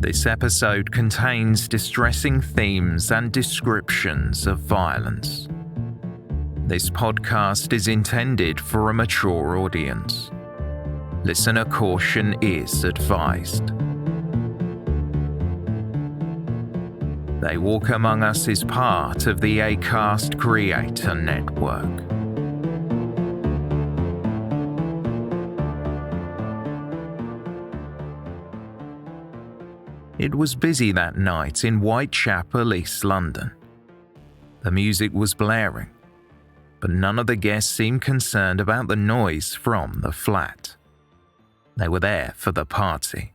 This episode contains distressing themes and descriptions of violence. This podcast is intended for a mature audience. Listener caution is advised. They Walk Among Us is part of the Acast Creator Network. It was busy that night in Whitechapel, East London. The music was blaring, but none of the guests seemed concerned about the noise from the flat. They were there for the party.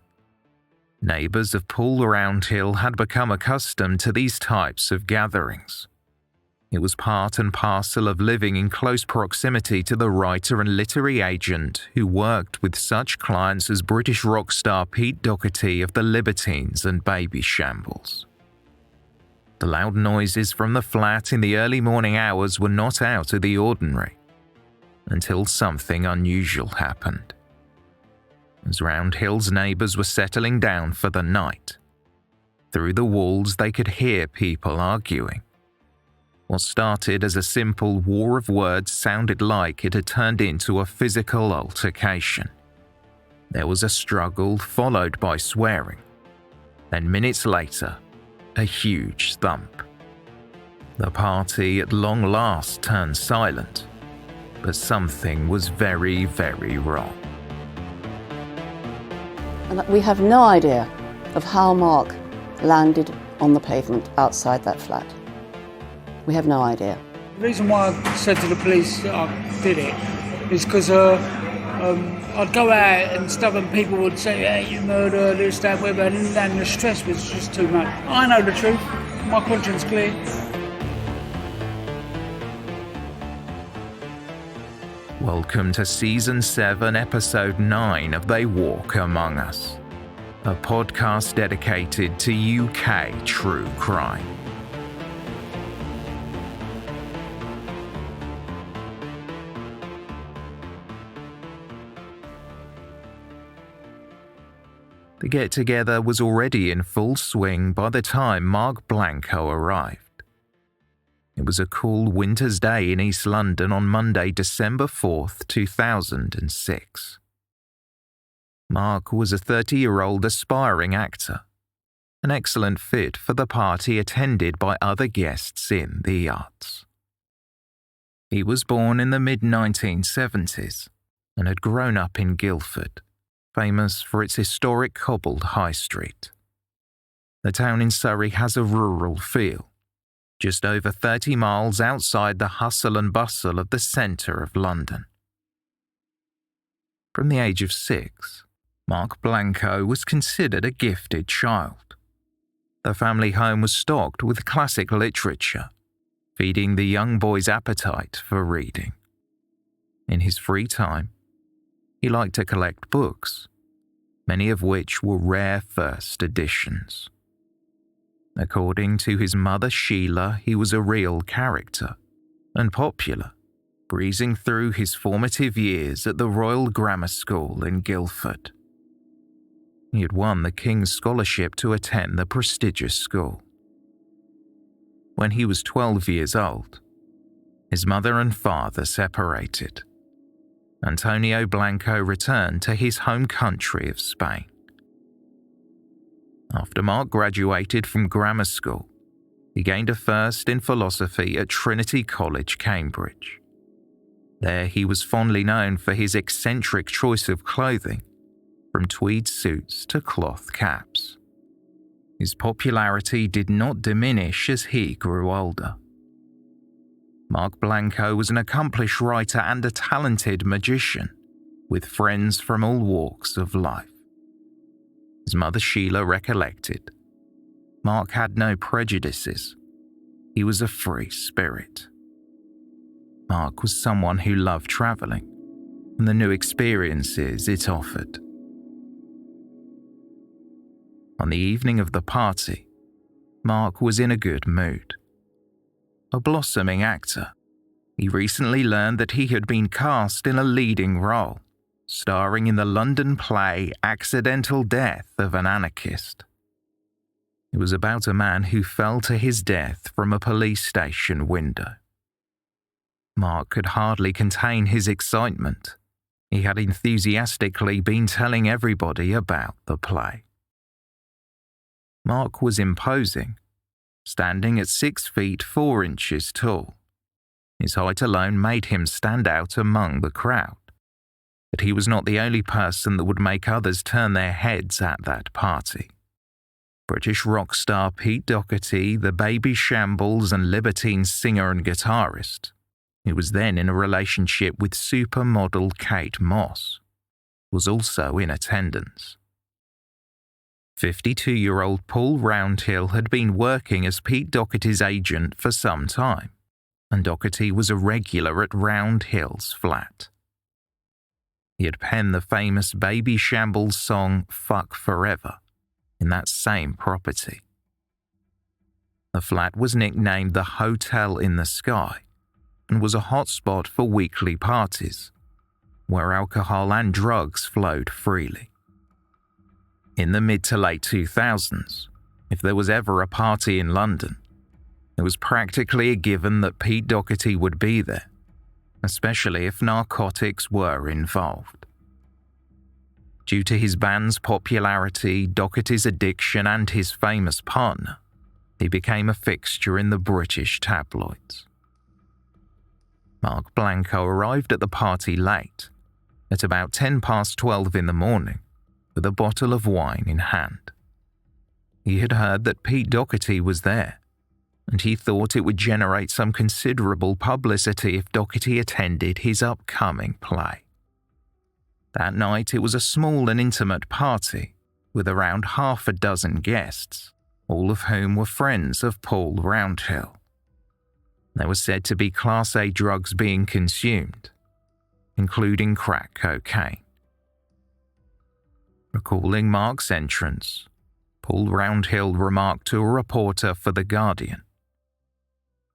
Neighbours of Paul Roundhill had become accustomed to these types of gatherings. It was part and parcel of living in close proximity to the writer and literary agent who worked with such clients as British rock star Pete Doherty of the Libertines and Babyshambles. The loud noises from the flat in the early morning hours were not out of the ordinary, until something unusual happened. As Roundhill's neighbours were settling down for the night, through the walls they could hear people arguing. What started as a simple war of words sounded like it had turned into a physical altercation. There was a struggle followed by swearing. Then minutes later, a huge thump. The party at long last turned silent, but something was very, very wrong. And we have no idea of how Mark landed on the pavement outside that flat. We have no idea. The reason why I said to the police that I did it is because I'd go out and stuff and people would say, hey, you murder, this, that, whatever, and the stress was just too much. I know the truth. My conscience clear. Welcome to Season 7, Episode 9 of They Walk Among Us, a podcast dedicated to UK true crime. The get-together was already in full swing by the time Mark Blanco arrived. It was a cool winter's day in East London on Monday, December 4th, 2006. Mark was a 30-year-old aspiring actor, an excellent fit for the party attended by other guests in the arts. He was born in the mid-1970s and had grown up in Guildford, famous for its historic cobbled high street. The town in Surrey has a rural feel, just over 30 miles outside the hustle and bustle of the centre of London. From the age of 6, Mark Blanco was considered a gifted child. The family home was stocked with classic literature, feeding the young boy's appetite for reading. In his free time, he liked to collect books, many of which were rare first editions. According to his mother Sheila, he was a real character and popular, breezing through his formative years at the Royal Grammar School in Guildford. He had won the King's Scholarship to attend the prestigious school. When he was 12 years old, his mother and father separated. Antonio Blanco returned to his home country of Spain. After Mark graduated from grammar school, he gained a first in philosophy at Trinity College, Cambridge. There he was fondly known for his eccentric choice of clothing, from tweed suits to cloth caps. His popularity did not diminish as he grew older. Mark Blanco was an accomplished writer and a talented magician, with friends from all walks of life. His mother Sheila recollected, Mark had no prejudices. He was a free spirit. Mark was someone who loved travelling and the new experiences it offered. On the evening of the party, Mark was in a good mood. A blossoming actor, he recently learned that he had been cast in a leading role, starring in the London play Accidental Death of an Anarchist. It was about a man who fell to his death from a police station window. Mark could hardly contain his excitement. He had enthusiastically been telling everybody about the play. Mark was imposing, standing at 6 feet 4 inches tall. His height alone made him stand out among the crowd. But he was not the only person that would make others turn their heads at that party. British rock star Pete Doherty, the Baby Shambles and Libertines singer and guitarist, who was then in a relationship with supermodel Kate Moss, was also in attendance. 52-year-old Paul Roundhill had been working as Pete Doherty's agent for some time, and Doherty was a regular at Roundhill's flat. He had penned the famous Baby Shambles song Fuck Forever in that same property. The flat was nicknamed the Hotel in the Sky and was a hotspot for weekly parties, where alcohol and drugs flowed freely. In the mid to late 2000s, if there was ever a party in London, it was practically a given that Pete Doherty would be there, especially if narcotics were involved. Due to his band's popularity, Doherty's addiction, and his famous partner, he became a fixture in the British tabloids. Mark Blanco arrived at the party late, at about 12 in the morning, with a bottle of wine in hand. He had heard that Pete Doherty was there, and he thought it would generate some considerable publicity if Doherty attended his upcoming play. That night it was a small and intimate party, with around half a dozen guests, all of whom were friends of Paul Roundhill. There was said to be Class A drugs being consumed, including crack cocaine. Recalling Mark's entrance, Paul Roundhill remarked to a reporter for The Guardian.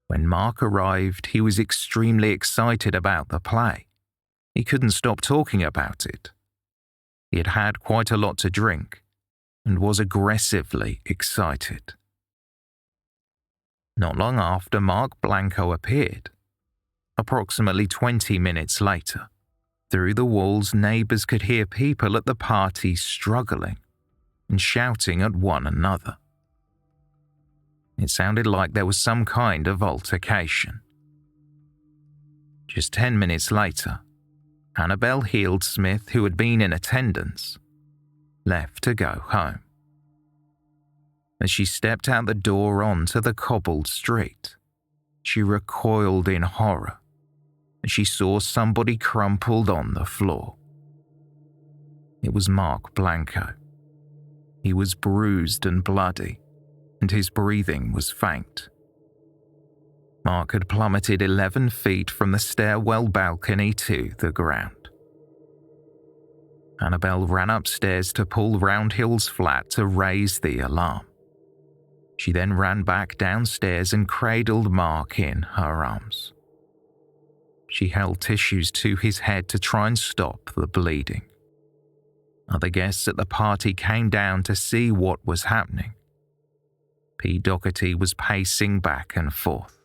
When Mark arrived, he was extremely excited about the play. He couldn't stop talking about it. He had had quite a lot to drink and was aggressively excited. Not long after Mark Blanco appeared, approximately 20 minutes later, through the walls neighbours could hear people at the party struggling and shouting at one another. It sounded like there was some kind of altercation. Just 10 minutes later, Annabelle Heald Smith, who had been in attendance, left to go home. As she stepped out the door onto the cobbled street, she recoiled in horror as she saw somebody crumpled on the floor. It was Mark Blanco. He was bruised and bloody, and his breathing was faint. Mark had plummeted 11 feet from the stairwell balcony to the ground. Annabelle ran upstairs to Paul Roundhill's flat to raise the alarm. She then ran back downstairs and cradled Mark in her arms. She held tissues to his head to try and stop the bleeding. Other guests at the party came down to see what was happening. Pete Doherty was pacing back and forth.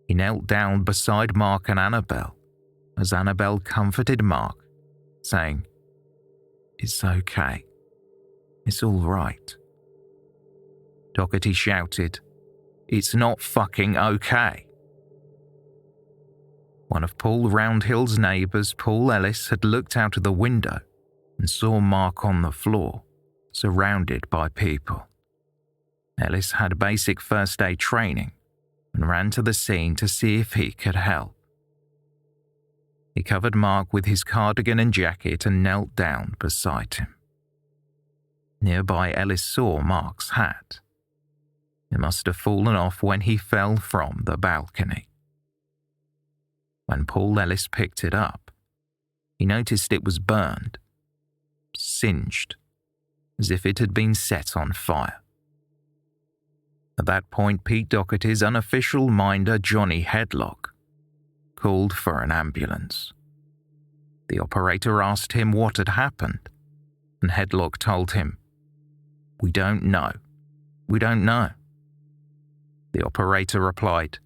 He knelt down beside Mark and Annabelle as Annabelle comforted Mark, saying, "It's okay. It's all right." Doherty shouted, "It's not fucking okay." One of Paul Roundhill's neighbours, Paul Ellis, had looked out of the window and saw Mark on the floor, surrounded by people. Ellis had basic first aid training and ran to the scene to see if he could help. He covered Mark with his cardigan and jacket and knelt down beside him. Nearby, Ellis saw Mark's hat. It must have fallen off when he fell from the balcony. When Paul Ellis picked it up, he noticed it was burned, singed, as if it had been set on fire. At that point, Pete Doherty's unofficial minder, Johnny Headlock, called for an ambulance. The operator asked him what had happened, and Headlock told him, "We don't know. "We don't know." The operator replied,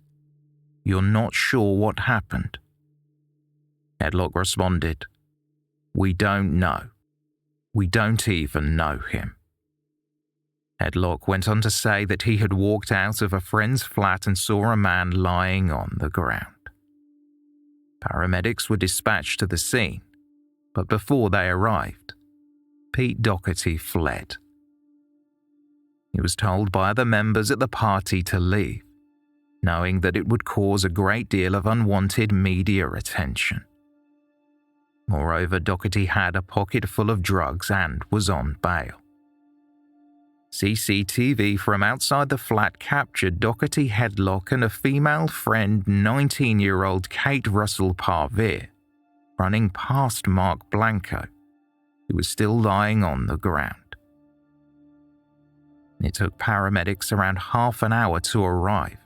"You're not sure what happened?" Headlock responded, "We don't know. We don't even know him." Headlock went on to say that he had walked out of a friend's flat and saw a man lying on the ground. Paramedics were dispatched to the scene, but before they arrived, Pete Doherty fled. He was told by other members at the party to leave, knowing that it would cause a great deal of unwanted media attention. Moreover, Doherty had a pocket full of drugs and was on bail. CCTV from outside the flat captured Doherty, Headlock and a female friend, 19-year-old Kate Russell Parvir, running past Mark Blanco, who was still lying on the ground. It took paramedics around half an hour to arrive,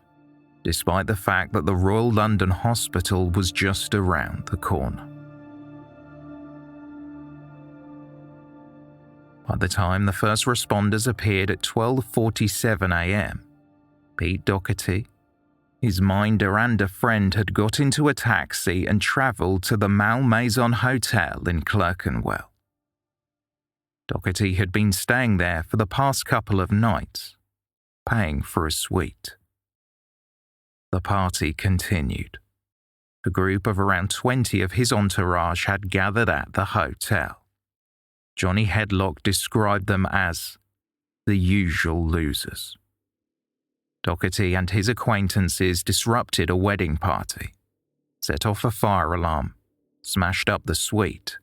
despite the fact that the Royal London Hospital was just around the corner. By the time the first responders appeared at 12:47 a.m., Pete Doherty, his minder and a friend had got into a taxi and travelled to the Malmaison Hotel in Clerkenwell. Doherty had been staying there for the past couple of nights, paying for a suite. The party continued. A group of around 20 of his entourage had gathered at the hotel. Johnny Headlock described them as the usual losers. Doherty and his acquaintances disrupted a wedding party, set off a fire alarm, smashed up the suite,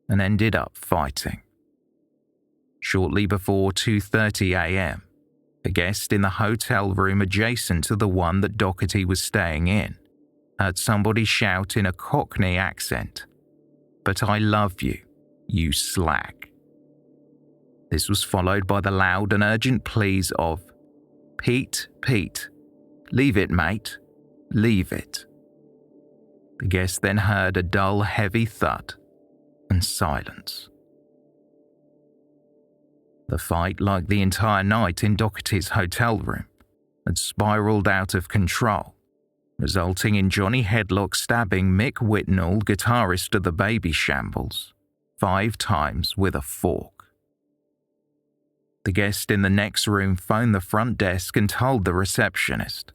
and ended up fighting. Shortly before 2:30 a.m., a guest in the hotel room adjacent to the one that Doherty was staying in heard somebody shout in a Cockney accent, "But I love you, you slag." This was followed by the loud and urgent pleas of, "Pete, Pete, leave it, mate, leave it." The guest then heard a dull, heavy thud and silence. The fight, like the entire night in Doherty's hotel room, had spiraled out of control, resulting in Johnny Headlock stabbing Mick Whitnall, guitarist of the Baby Shambles, 5 times with a fork. The guest in the next room phoned the front desk and told the receptionist,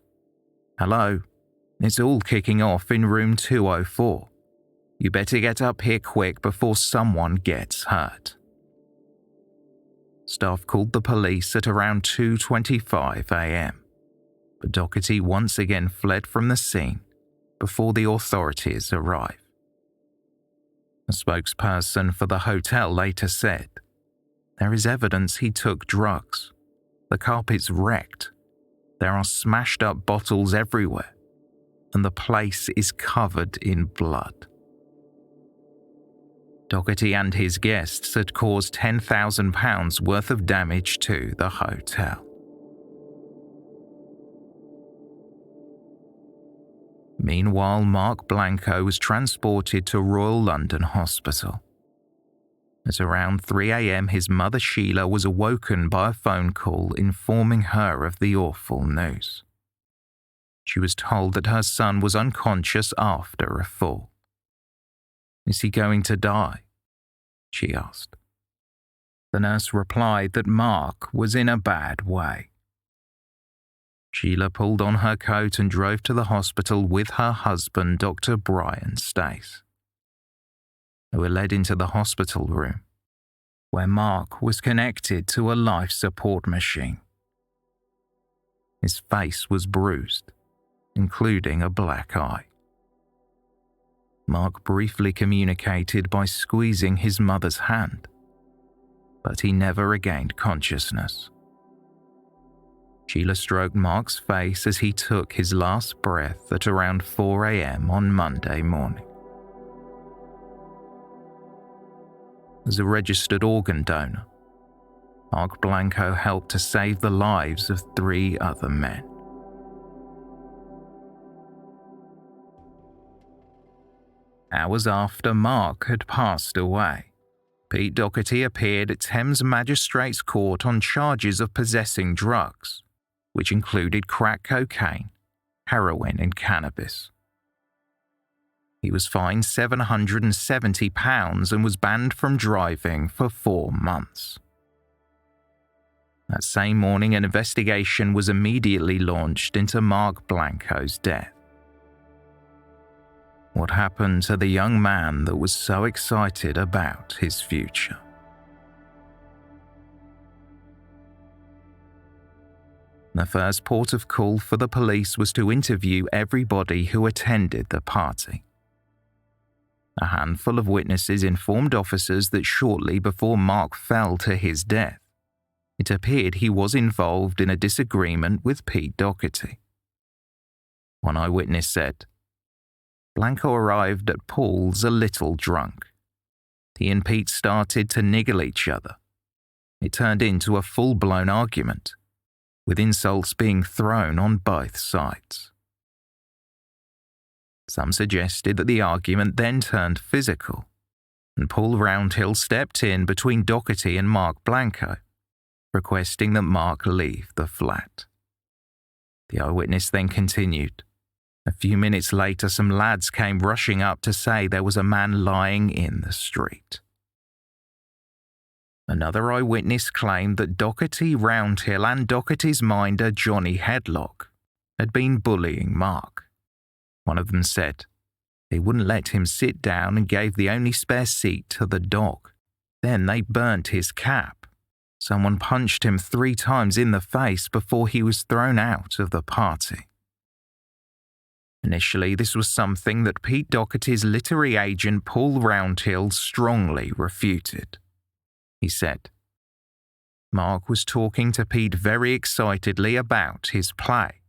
"Hello, it's all kicking off in room 204. You better get up here quick before someone gets hurt." Staff called the police at around 2:25 a.m., but Doherty once again fled from the scene before the authorities arrived. A spokesperson for the hotel later said, "There is evidence he took drugs. The carpet's wrecked. There are smashed up bottles everywhere, and the place is covered in blood." Doherty and his guests had caused £10,000 worth of damage to the hotel. Meanwhile, Mark Blanco was transported to Royal London Hospital. At around 3 a.m, his mother Sheila was awoken by a phone call informing her of the awful news. She was told that her son was unconscious after a fall. "Is he going to die?" she asked. The nurse replied that Mark was in a bad way. Sheila pulled on her coat and drove to the hospital with her husband, Dr. Brian Stace. They were led into the hospital room, where Mark was connected to a life support machine. His face was bruised, including a black eye. Mark briefly communicated by squeezing his mother's hand, but he never regained consciousness. Sheila stroked Mark's face as he took his last breath at around 4 a.m. on Monday morning. As a registered organ donor, Mark Blanco helped to save the lives of 3 other men. Hours after Mark had passed away, Pete Doherty appeared at Thames Magistrates Court on charges of possessing drugs, which included crack cocaine, heroin and cannabis. He was fined £770 and was banned from driving for 4 months. That same morning, an investigation was immediately launched into Mark Blanco's death. What happened to the young man that was so excited about his future? The first port of call for the police was to interview everybody who attended the party. A handful of witnesses informed officers that shortly before Mark fell to his death, it appeared he was involved in a disagreement with Pete Doherty. One eyewitness said, Blanco arrived at Paul's a little drunk. He and Pete started to niggle each other. It turned into a full-blown argument, with insults being thrown on both sides. Some suggested that the argument then turned physical, and Paul Roundhill stepped in between Doherty and Mark Blanco, requesting that Mark leave the flat. The eyewitness then continued. A few minutes later, some lads came rushing up to say there was a man lying in the street. Another eyewitness claimed that Doherty, Roundhill and Doherty's minder Johnny Headlock had been bullying Mark. One of them said they wouldn't let him sit down and gave the only spare seat to the dog. Then they burnt his cap. Someone punched him 3 times in the face before he was thrown out of the party. Initially, this was something that Pete Doherty's literary agent Paul Roundhill strongly refuted. He said, Mark was talking to Pete very excitedly about his play.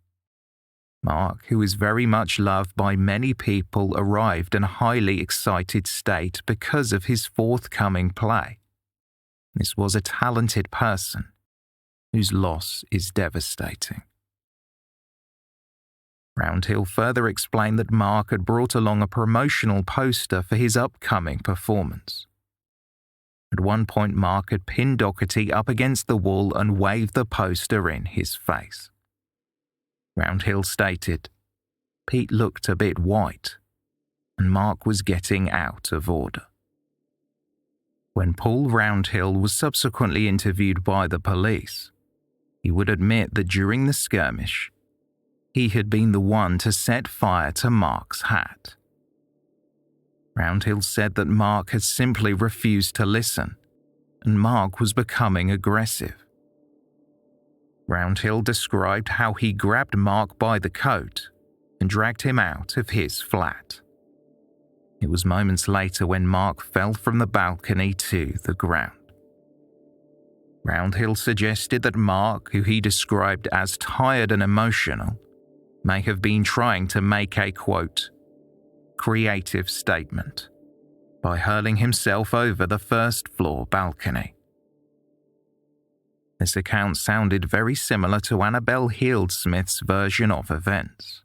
Mark, who is very much loved by many people, arrived in a highly excited state because of his forthcoming play. This was a talented person whose loss is devastating. Roundhill further explained that Mark had brought along a promotional poster for his upcoming performance. At one point, Mark had pinned Doherty up against the wall and waved the poster in his face. Roundhill stated, Pete looked a bit white, and Mark was getting out of order. When Paul Roundhill was subsequently interviewed by the police, he would admit that during the skirmish, he had been the one to set fire to Mark's hat. Roundhill said that Mark had simply refused to listen, and Mark was becoming aggressive. Roundhill described how he grabbed Mark by the coat and dragged him out of his flat. It was moments later when Mark fell from the balcony to the ground. Roundhill suggested that Mark, who he described as tired and emotional, may have been trying to make a, quote, creative statement by hurling himself over the first-floor balcony. This account sounded very similar to Annabelle Heald-Smith's version of events.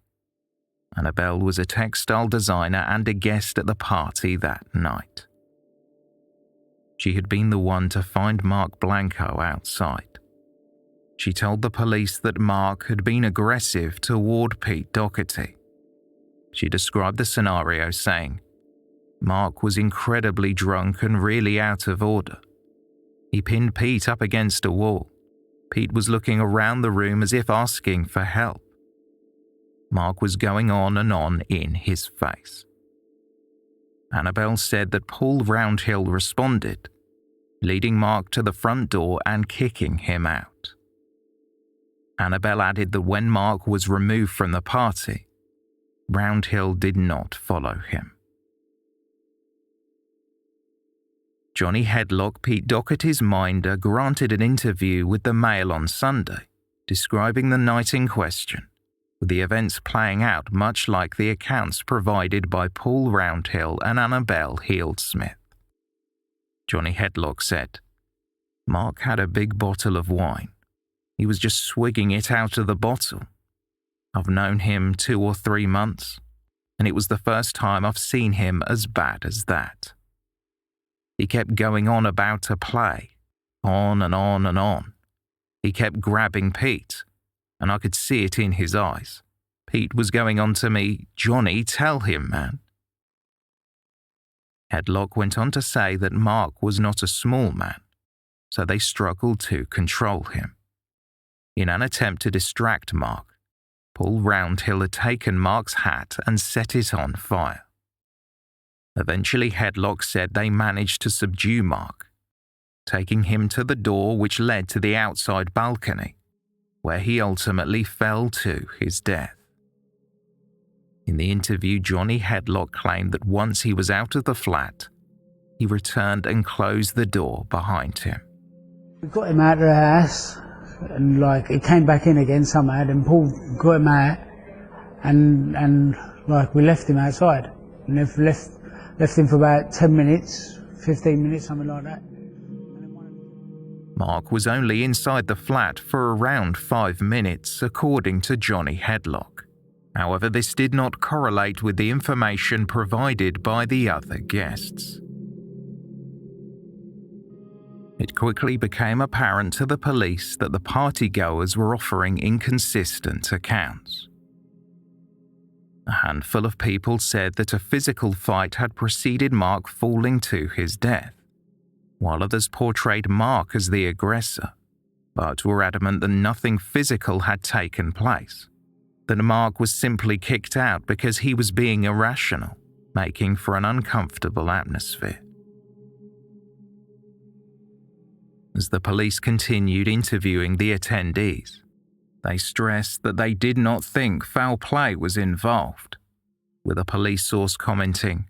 Annabelle was a textile designer and a guest at the party that night. She had been the one to find Mark Blanco outside. She told the police that Mark had been aggressive toward Pete Doherty. She described the scenario saying, Mark was incredibly drunk and really out of order. He pinned Pete up against a wall. Pete was looking around the room as if asking for help. Mark was going on and on in his face. Annabelle said that Paul Roundhill responded, leading Mark to the front door and kicking him out. Annabelle added that when Mark was removed from the party, Roundhill did not follow him. Johnny Headlock, Pete Doherty's minder, granted an interview with the Mail on Sunday, describing the night in question, with the events playing out much like the accounts provided by Paul Roundhill and Annabelle Heald-Smith. Johnny Headlock said, Mark had a big bottle of wine. He was just swigging it out of the bottle. I've known him 2 or 3 months, and it was the first time I've seen him as bad as that. He kept going on about a play, on and on and on. He kept grabbing Pete, and I could see it in his eyes. Pete was going on to me, "Johnny, tell him, man." Headlock went on to say that Mark was not a small man, so they struggled to control him. In an attempt to distract Mark, Paul Roundhill had taken Mark's hat and set it on fire. Eventually, Headlock said they managed to subdue Mark, taking him to the door which led to the outside balcony, where he ultimately fell to his death. In the interview, Johnny Headlock claimed that once he was out of the flat, he returned and closed the door behind him. We got him out of the house, and he came back in again somehow, and Paul got him out, and we left him outside, and left him for about 10 minutes, 15 minutes, something like that. Mark was only inside the flat for around 5 minutes, according to Johnny Headlock. However, this did not correlate with the information provided by the other guests. It quickly became apparent to the police that the partygoers were offering inconsistent accounts. A handful of people said that a physical fight had preceded Mark falling to his death, while others portrayed Mark as the aggressor, but were adamant that nothing physical had taken place, that Mark was simply kicked out because he was being irrational, making for an uncomfortable atmosphere. As the police continued interviewing the attendees, they stressed that they did not think foul play was involved, with a police source commenting,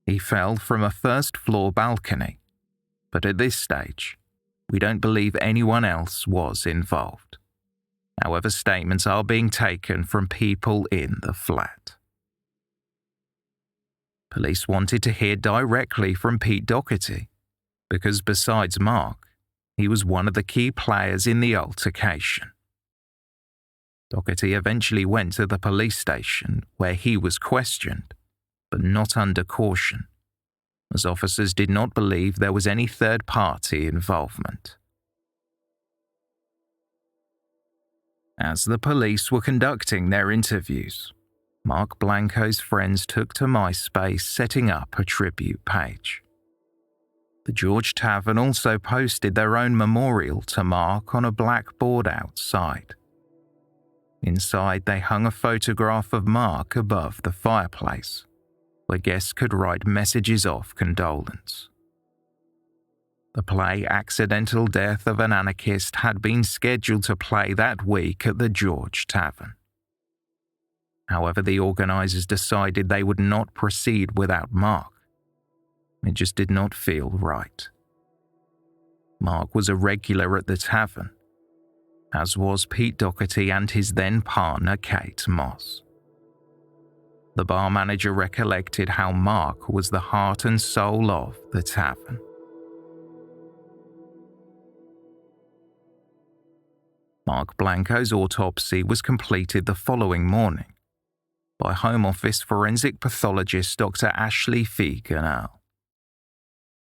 "He fell from a first-floor balcony, but at this stage, we don't believe anyone else was involved." However, statements are being taken from people in the flat. Police wanted to hear directly from Pete Doherty, because besides Mark, he was one of the key players in the altercation. Doherty eventually went to the police station where he was questioned, but not under caution, as officers did not believe there was any third-party involvement. As the police were conducting their interviews, Mark Blanco's friends took to MySpace, setting up a tribute page. The George Tavern also posted their own memorial to Mark on a blackboard outside. Inside, they hung a photograph of Mark above the fireplace, where guests could write messages of condolence. The play Accidental Death of an Anarchist had been scheduled to play that week at the George Tavern. However, the organisers decided they would not proceed without Mark. It just did not feel right. Mark was a regular at the tavern, as was Pete Doherty and his then partner Kate Moss. The bar manager recollected how Mark was the heart and soul of the tavern. Mark Blanco's autopsy was completed the following morning by Home Office forensic pathologist Dr. Ashley Fegan-Earl.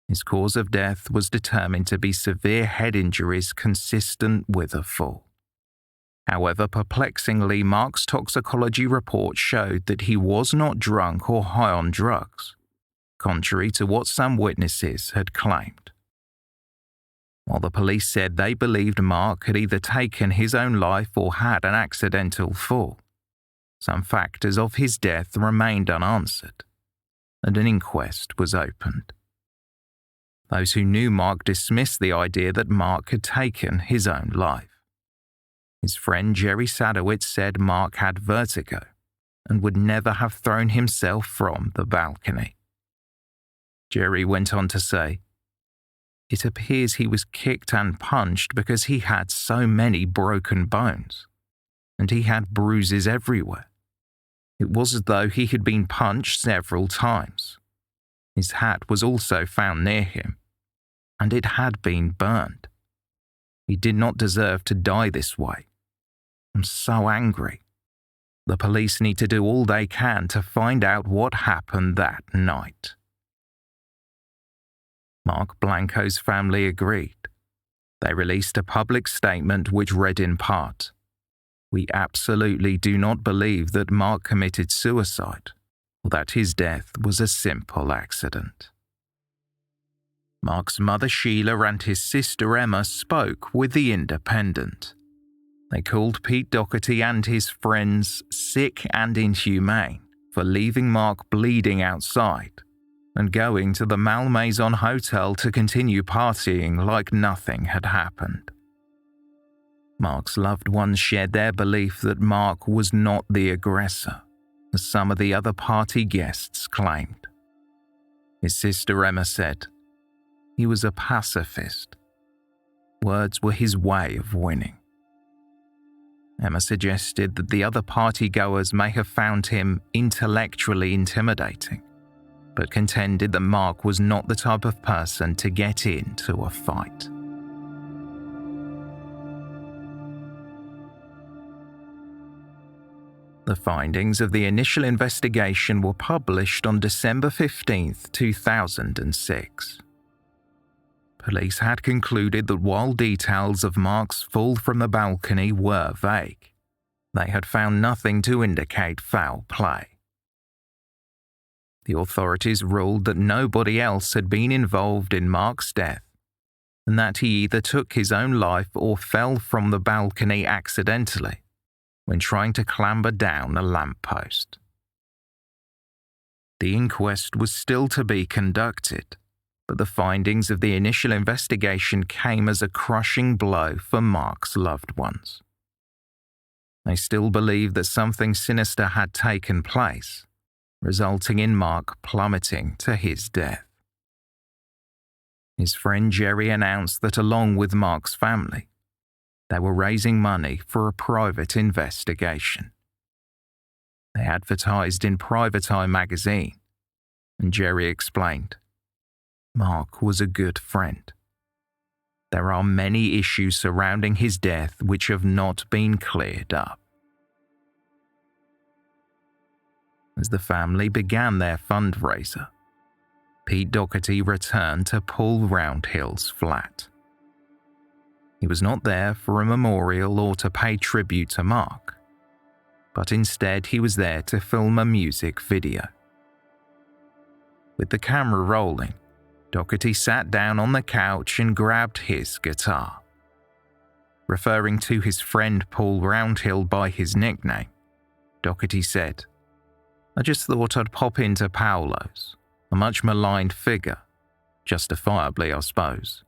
His cause of death was determined to be severe head injuries consistent with a fall. However, perplexingly, Mark's toxicology report showed that he was not drunk or high on drugs, contrary to what some witnesses had claimed. While the police said they believed Mark had either taken his own life or had an accidental fall, some factors of his death remained unanswered, and an inquest was opened. Those who knew Mark dismissed the idea that Mark had taken his own life. His friend Jerry Sadowitz said Mark had vertigo and would never have thrown himself from the balcony. Jerry went on to say, "It appears he was kicked and punched because he had so many broken bones, and he had bruises everywhere. It was as though he had been punched several times. His hat was also found near him, and it had been burned. He did not deserve to die this way. I'm so angry. The police need to do all they can to find out what happened that night." Mark Blanco's family agreed. They released a public statement which read in part, "We absolutely do not believe that Mark committed suicide, or that his death was a simple accident." Mark's mother Sheila and his sister Emma spoke with The Independent. They called Pete Doherty and his friends sick and inhumane for leaving Mark bleeding outside and going to the Malmaison Hotel to continue partying like nothing had happened. Mark's loved ones shared their belief that Mark was not the aggressor, as some of the other party guests claimed. His sister Emma said, "He was a pacifist. Words were his way of winning." Emma suggested that the other partygoers may have found him intellectually intimidating, but contended that Mark was not the type of person to get into a fight. The findings of the initial investigation were published on December 15, 2006. Police had concluded that while details of Mark's fall from the balcony were vague, they had found nothing to indicate foul play. The authorities ruled that nobody else had been involved in Mark's death, and that he either took his own life or fell from the balcony accidentally when trying to clamber down a lamppost. The inquest was still to be conducted, but the findings of the initial investigation came as a crushing blow for Mark's loved ones. They still believed that something sinister had taken place, resulting in Mark plummeting to his death. His friend Jerry announced that along with Mark's family, they were raising money for a private investigation. They advertised in Private Eye magazine, and Jerry explained, "Mark was a good friend. There are many issues surrounding his death which have not been cleared up." As the family began their fundraiser, Pete Doherty returned to Paul Roundhill's flat. He was not there for a memorial or to pay tribute to Mark, but instead he was there to film a music video. With the camera rolling, Doherty sat down on the couch and grabbed his guitar. Referring to his friend Paul Roundhill by his nickname, Doherty said, "I just thought I'd pop into Paolo's, a much maligned figure, justifiably I suppose.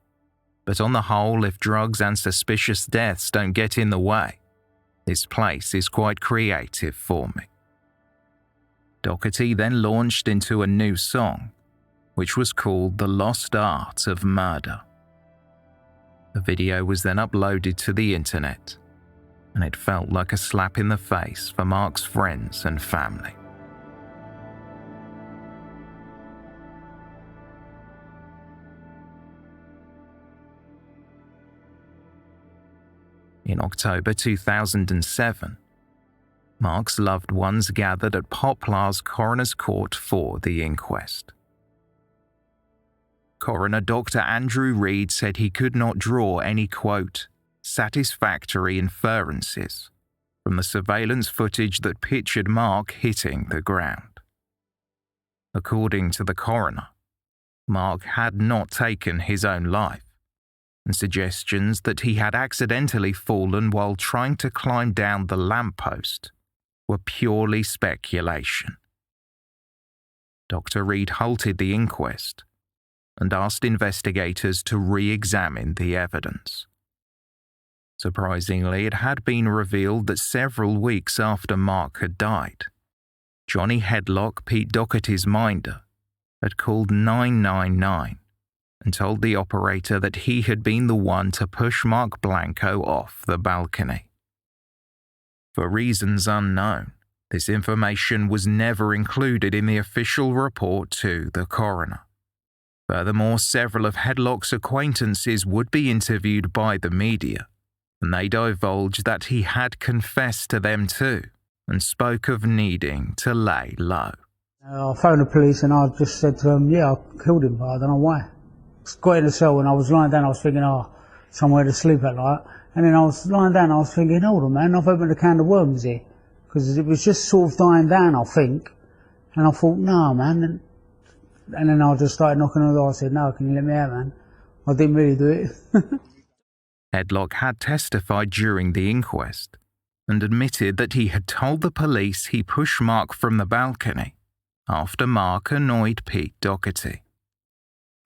But on the whole, if drugs and suspicious deaths don't get in the way, this place is quite creative for me." Doherty then launched into a new song, which was called The Lost Art of Murder. The video was then uploaded to the internet, and it felt like a slap in the face for Mark's friends and family. In October 2007, Mark's loved ones gathered at Poplar's Coroner's Court for the inquest. Coroner Dr. Andrew Reed said he could not draw any, quote, "satisfactory inferences" from the surveillance footage that pictured Mark hitting the ground. According to the coroner, Mark had not taken his own life, and suggestions that he had accidentally fallen while trying to climb down the lamppost were purely speculation. Dr. Reed halted the inquest and asked investigators to re-examine the evidence. Surprisingly, it had been revealed that several weeks after Mark had died, Johnny Headlock, Pete Doherty's minder, had called 999 and told the operator that he had been the one to push Mark Blanco off the balcony. For reasons unknown, this information was never included in the official report to the coroner. Furthermore, several of Headlock's acquaintances would be interviewed by the media, and they divulged that he had confessed to them too, and spoke of needing to lay low. I phoned the police and I just said to them, "Yeah, I killed him, but I don't know why." got in the cell and I was lying down, I was thinking, somewhere to sleep at night. And then I was lying down, I was thinking, hold on, man, I've opened a can of worms here. Because it was just sort of dying down, I think. And I thought, no, man. And then I just started knocking on the door. I said, no, can you let me out, man? I didn't really do it. Hedlock had testified during the inquest and admitted that he had told the police he pushed Mark from the balcony after Mark annoyed Pete Doherty.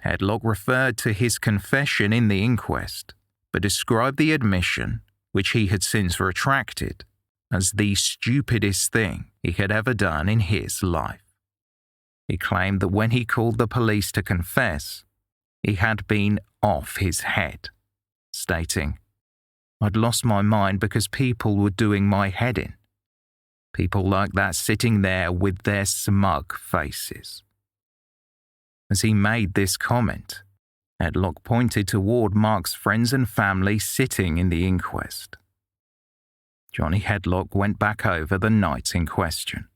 Hedlock referred to his confession in the inquest, but described the admission, which he had since retracted, as the stupidest thing he had ever done in his life. He claimed that when he called the police to confess, he had been off his head, stating, "I'd lost my mind because people were doing my head in. People like that sitting there with their smug faces." As he made this comment, Hedlock pointed toward Mark's friends and family sitting in the inquest. Johnny Hedlock went back over the night in question.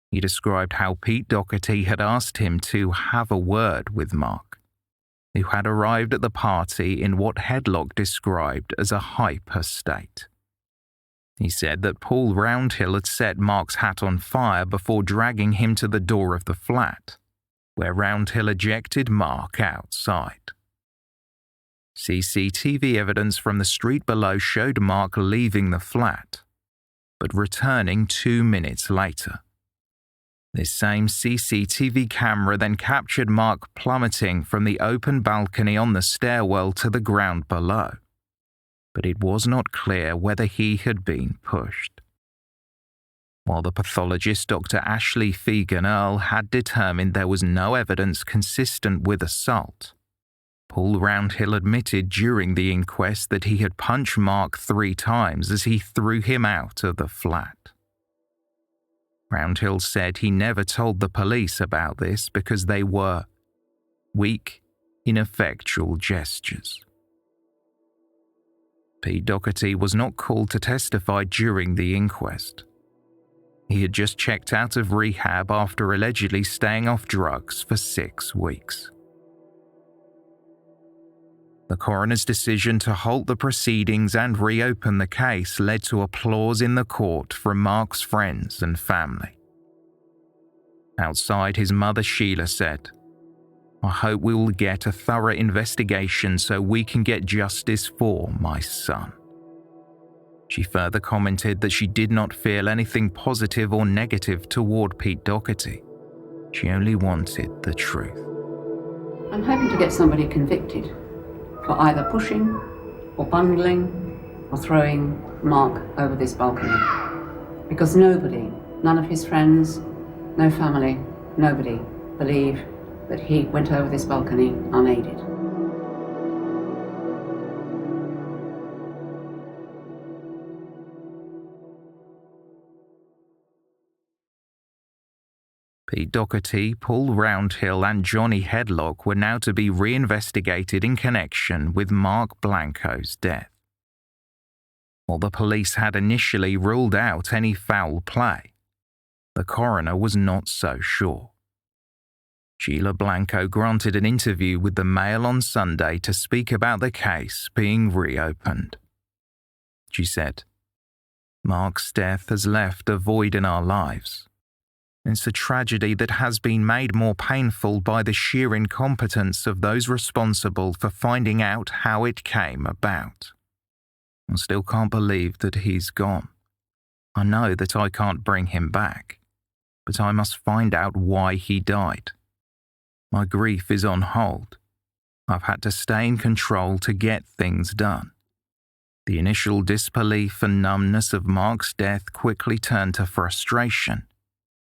He described how Pete Doherty had asked him to have a word with Mark, who had arrived at the party in what Hedlock described as a hyper state. He said that Paul Roundhill had set Mark's hat on fire before dragging him to the door of the flat, where Roundhill ejected Mark outside. CCTV evidence from the street below showed Mark leaving the flat, but returning 2 minutes later. This same CCTV camera then captured Mark plummeting from the open balcony on the stairwell to the ground below, but it was not clear whether he had been pushed. While the pathologist Dr. Ashley Fegan Earle had determined there was no evidence consistent with assault, Paul Roundhill admitted during the inquest that he had punched Mark 3 times as he threw him out of the flat. Roundhill said he never told the police about this because they were weak, ineffectual gestures. Pete Doherty was not called to testify during the inquest. He had just checked out of rehab after allegedly staying off drugs for 6 weeks. The coroner's decision to halt the proceedings and reopen the case led to applause in the court from Mark's friends and family. Outside, his mother Sheila said, "I hope we will get a thorough investigation so we can get justice for my son." She further commented that she did not feel anything positive or negative toward Pete Doherty. She only wanted the truth. I'm hoping to get somebody convicted for either pushing or bungling or throwing Mark over this balcony. Because nobody, none of his friends, no family, nobody believe that he went over this balcony unaided. Pete Doherty, Paul Roundhill and Johnny Hedlock were now to be reinvestigated in connection with Mark Blanco's death. While the police had initially ruled out any foul play, the coroner was not so sure. Sheila Blanco granted an interview with the Mail on Sunday to speak about the case being reopened. She said, "Mark's death has left a void in our lives. It's a tragedy that has been made more painful by the sheer incompetence of those responsible for finding out how it came about. I still can't believe that he's gone. I know that I can't bring him back, but I must find out why he died. My grief is on hold. I've had to stay in control to get things done." The initial disbelief and numbness of Mark's death quickly turned to frustration,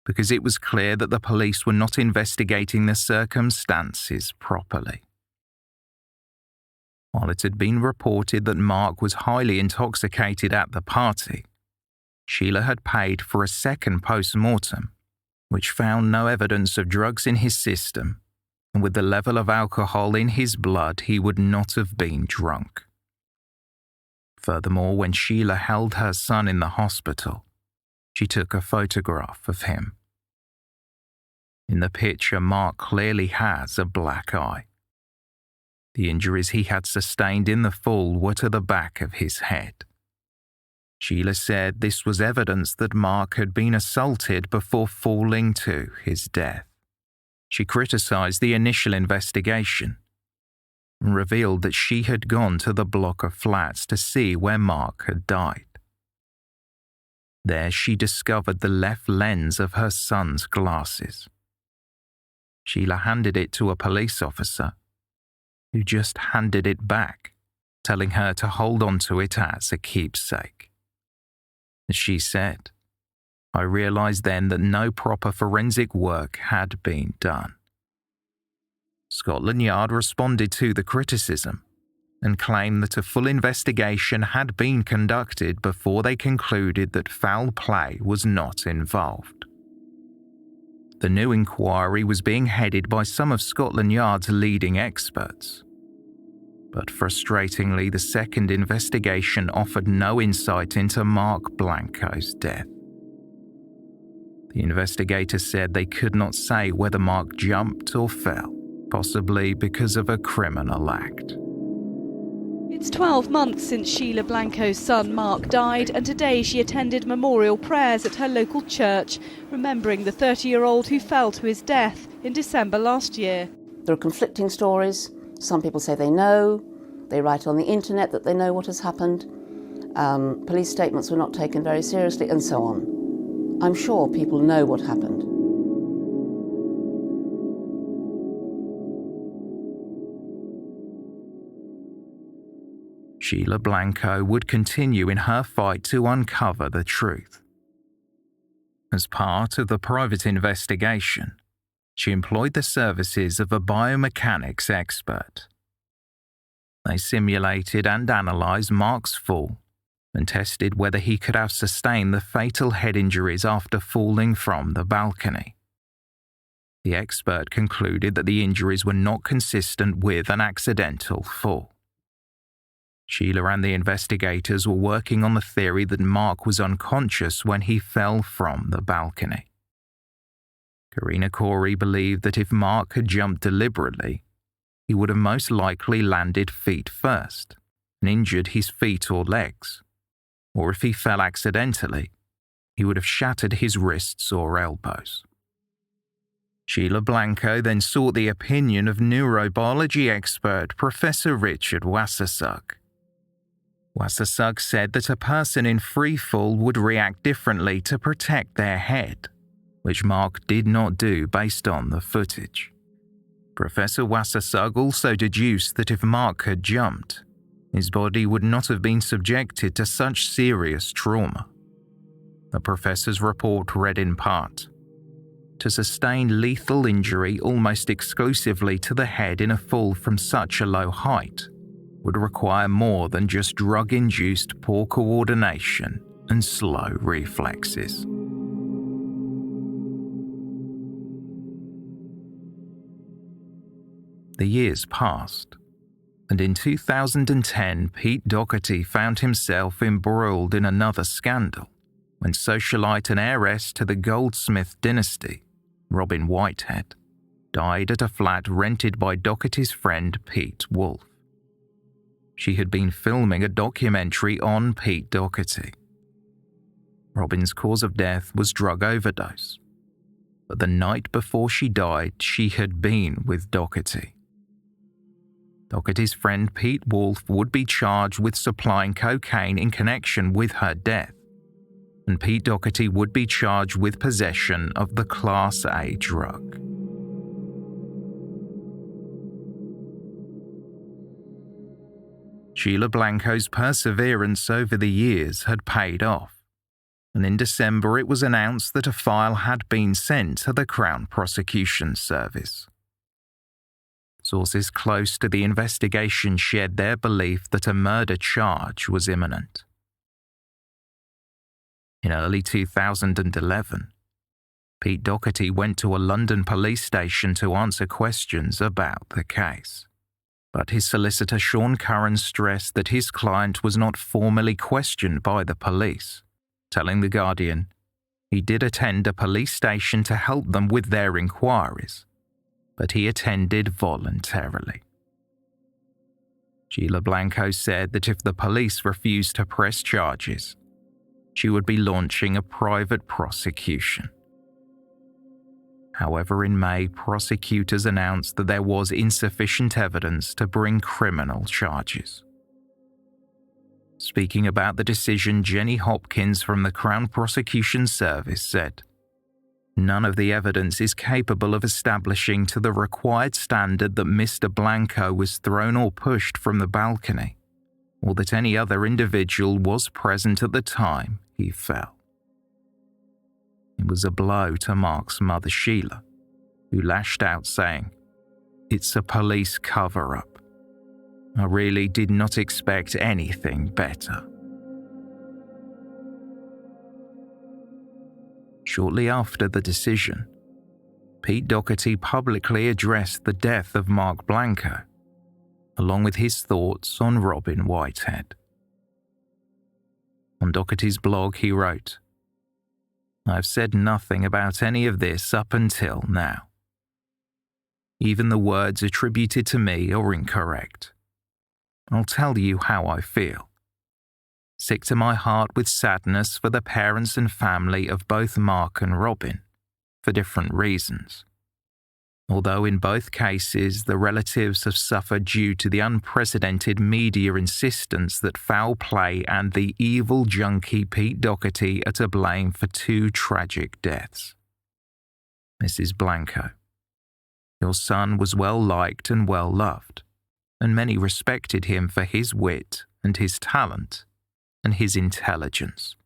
because it was clear that the police were not investigating the circumstances properly. While it had been reported that Mark was highly intoxicated at the party, Sheila had paid for a second post-mortem, which found no evidence of drugs in his system, and with the level of alcohol in his blood, he would not have been drunk. Furthermore, when Sheila held her son in the hospital, she took a photograph of him. In the picture, Mark clearly has a black eye. The injuries he had sustained in the fall were to the back of his head. Sheila said this was evidence that Mark had been assaulted before falling to his death. She criticised the initial investigation and revealed that she had gone to the block of flats to see where Mark had died. There she discovered the left lens of her son's glasses. Sheila handed it to a police officer, who just handed it back, telling her to hold on to it as a keepsake. As she said, "I realised then that no proper forensic work had been done." Scotland Yard responded to the criticism and claimed that a full investigation had been conducted before they concluded that foul play was not involved. The new inquiry was being headed by some of Scotland Yard's leading experts. But frustratingly, the second investigation offered no insight into Mark Blanco's death. The investigators said they could not say whether Mark jumped or fell, possibly because of a criminal act. It's 12 months since Sheila Blanco's son Mark died, and today she attended memorial prayers at her local church, remembering the 30-year-old who fell to his death in December last year. There are conflicting stories. Some people say they know. They write on the internet that they know what has happened. Police statements were not taken very seriously, and so on. I'm sure people know what happened. Sheila Blanco would continue in her fight to uncover the truth. As part of the private investigation, she employed the services of a biomechanics expert. They simulated and analysed Mark's fall and tested whether he could have sustained the fatal head injuries after falling from the balcony. The expert concluded that the injuries were not consistent with an accidental fall. Sheila and the investigators were working on the theory that Mark was unconscious when he fell from the balcony. Karina Corey believed that if Mark had jumped deliberately, he would have most likely landed feet first and injured his feet or legs, or if he fell accidentally, he would have shattered his wrists or elbows. Sheila Blanco then sought the opinion of neurobiology expert Professor Richard Wassersug. Wassersug said that a person in free fall would react differently to protect their head, which Mark did not do based on the footage. Professor Wassersug also deduced that if Mark had jumped, his body would not have been subjected to such serious trauma. The professor's report read in part, "To sustain lethal injury almost exclusively to the head in a fall from such a low height would require more than just drug-induced poor coordination and slow reflexes." The years passed, and in 2010, Pete Doherty found himself embroiled in another scandal when socialite and heiress to the Goldsmith dynasty, Robin Whitehead, died at a flat rented by Doherty's friend Pete Wolf. She had been filming a documentary on Pete Doherty. Robin's cause of death was drug overdose, but the night before she died, she had been with Doherty. Doherty's friend Pete Wolf would be charged with supplying cocaine in connection with her death, and Pete Doherty would be charged with possession of the Class A drug. Sheila Blanco's perseverance over the years had paid off, and in December it was announced that a file had been sent to the Crown Prosecution Service. Sources close to the investigation shared their belief that a murder charge was imminent. In early 2011, Pete Doherty went to a London police station to answer questions about the case. But his solicitor Sean Curran stressed that his client was not formally questioned by the police, telling The Guardian, He did attend a police station to help them with their inquiries, but he attended voluntarily. Sheila Blanco said that if the police refused to press charges, she would be launching a private prosecution. However, in May, prosecutors announced that there was insufficient evidence to bring criminal charges. Speaking about the decision, Jenny Hopkins from the Crown Prosecution Service said, "None of the evidence is capable of establishing to the required standard that Mr. Blanco was thrown or pushed from the balcony, or that any other individual was present at the time he fell." It was a blow to Mark's mother, Sheila, who lashed out saying, "It's a police cover-up. I really did not expect anything better." Shortly after the decision, Pete Doherty publicly addressed the death of Mark Blanco, along with his thoughts on Robin Whitehead. On Doherty's blog, he wrote, "I've said nothing about any of this up until now. Even the words attributed to me are incorrect. I'll tell you how I feel. Sick to my heart with sadness for the parents and family of both Mark and Robin, for different reasons. Although in both cases the relatives have suffered due to the unprecedented media insistence that foul play and the evil junkie Pete Doherty are to blame for two tragic deaths. Mrs. Blanco, your son was well liked and well loved, and many respected him for his wit and his talent and his intelligence.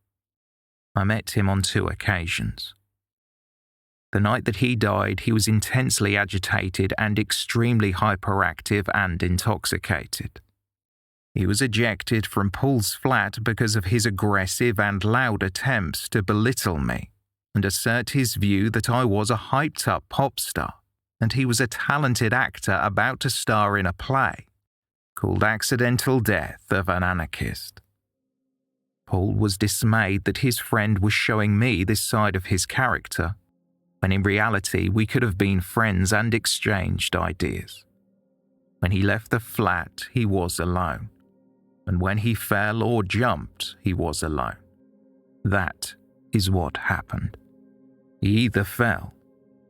I met him on 2 occasions. The night that he died, he was intensely agitated and extremely hyperactive and intoxicated. He was ejected from Paul's flat because of his aggressive and loud attempts to belittle me and assert his view that I was a hyped-up pop star and he was a talented actor about to star in a play called Accidental Death of an Anarchist. Paul was dismayed that his friend was showing me this side of his character, when in reality we could have been friends and exchanged ideas. When he left the flat, he was alone, and when he fell or jumped, he was alone. That is what happened. He either fell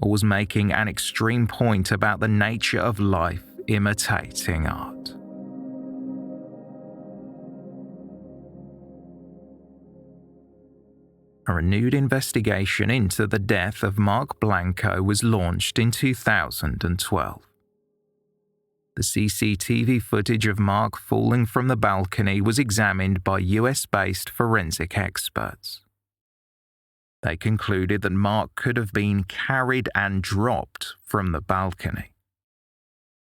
or was making an extreme point about the nature of life imitating art." A renewed investigation into the death of Mark Blanco was launched in 2012. The CCTV footage of Mark falling from the balcony was examined by US-based forensic experts. They concluded that Mark could have been carried and dropped from the balcony.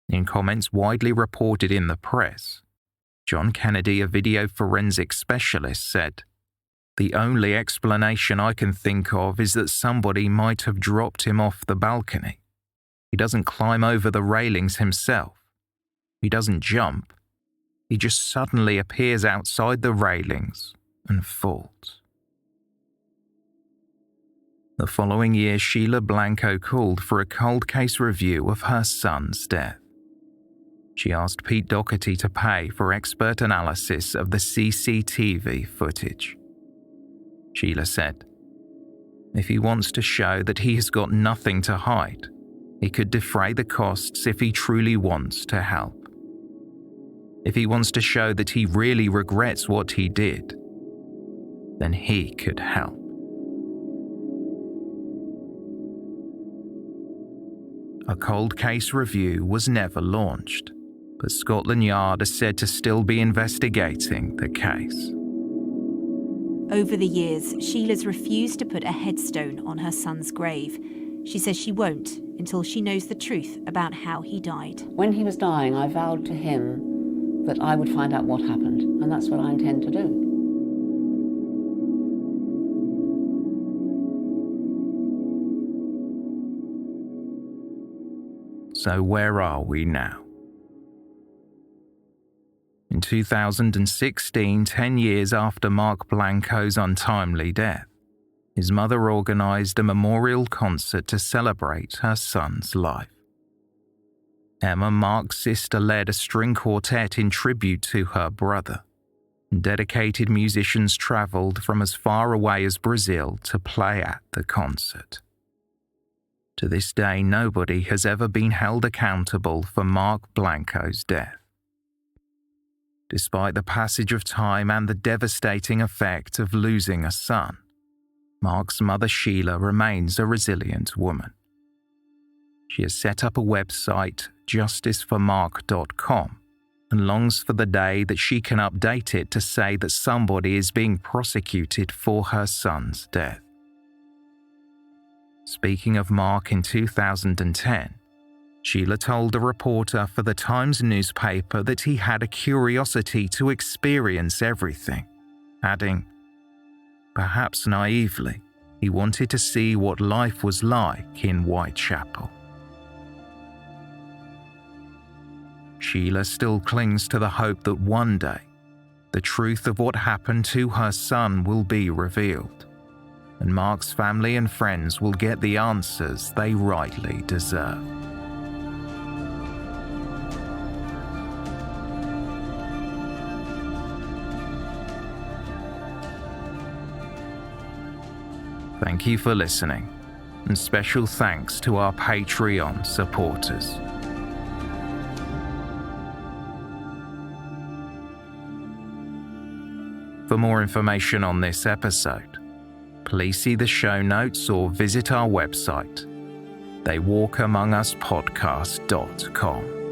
In comments widely reported in the press, John Kennedy, a video forensic specialist, said, "The only explanation I can think of is that somebody might have dropped him off the balcony. He doesn't climb over the railings himself. He doesn't jump. He just suddenly appears outside the railings and falls." The following year, Sheila Blanco called for a cold case review of her son's death. She asked Pete Doherty to pay for expert analysis of the CCTV footage. Sheila said, "If he wants to show that he has got nothing to hide, he could defray the costs if he truly wants to help. If he wants to show that he really regrets what he did, then he could help." A cold case review was never launched, but Scotland Yard is said to still be investigating the case. Over the years, Sheila's refused to put a headstone on her son's grave. She says she won't until she knows the truth about how he died. When he was dying, I vowed to him that I would find out what happened, and that's what I intend to do. So where are we now? In 2016, 10 years after Mark Blanco's untimely death, his mother organised a memorial concert to celebrate her son's life. Emma, Mark's sister, led a string quartet in tribute to her brother. Dedicated musicians travelled from as far away as Brazil to play at the concert. To this day, nobody has ever been held accountable for Mark Blanco's death. Despite the passage of time and the devastating effect of losing a son, Mark's mother Sheila remains a resilient woman. She has set up a website, justiceformark.com, and longs for the day that she can update it to say that somebody is being prosecuted for her son's death. Speaking of Mark in 2010, Sheila told a reporter for the Times newspaper that he had a curiosity to experience everything, adding, perhaps naively, he wanted to see what life was like in Whitechapel. Sheila still clings to the hope that one day, the truth of what happened to her son will be revealed, and Mark's family and friends will get the answers they rightly deserve. Thank you for listening, and special thanks to our Patreon supporters. For more information on this episode, please see the show notes or visit our website, theywalkamonguspodcast.com.